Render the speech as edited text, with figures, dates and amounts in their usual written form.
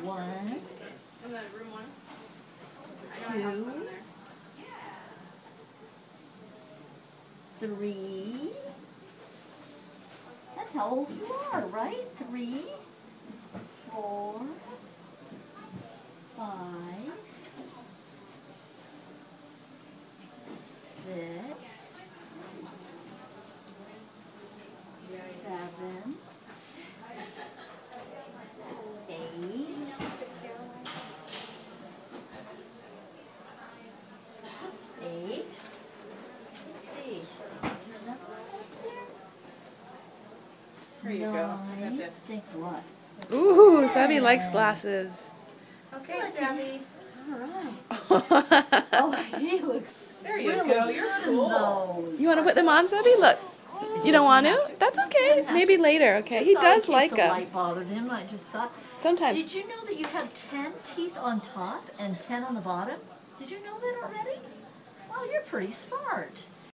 One, two, three. That's how old you are, right? 3, 4, 5, 6, 7, 8, 8. Let's see. Is there another one up there? There you go. You have 9. to... Thanks a lot. Ooh, Sabby likes glasses. Okay, Sabby. All right. Oh, he looks. There you really go. You're good in cool. those. You want to put them on, Sabby? Look. You don't want to? That's okay. Maybe later, okay? Just He thought does in like case the them. light bothered him. I just thought. Sometimes. Did you know that you have 10 teeth on top and 10 on the bottom? Did you know that already? Well, you're pretty smart.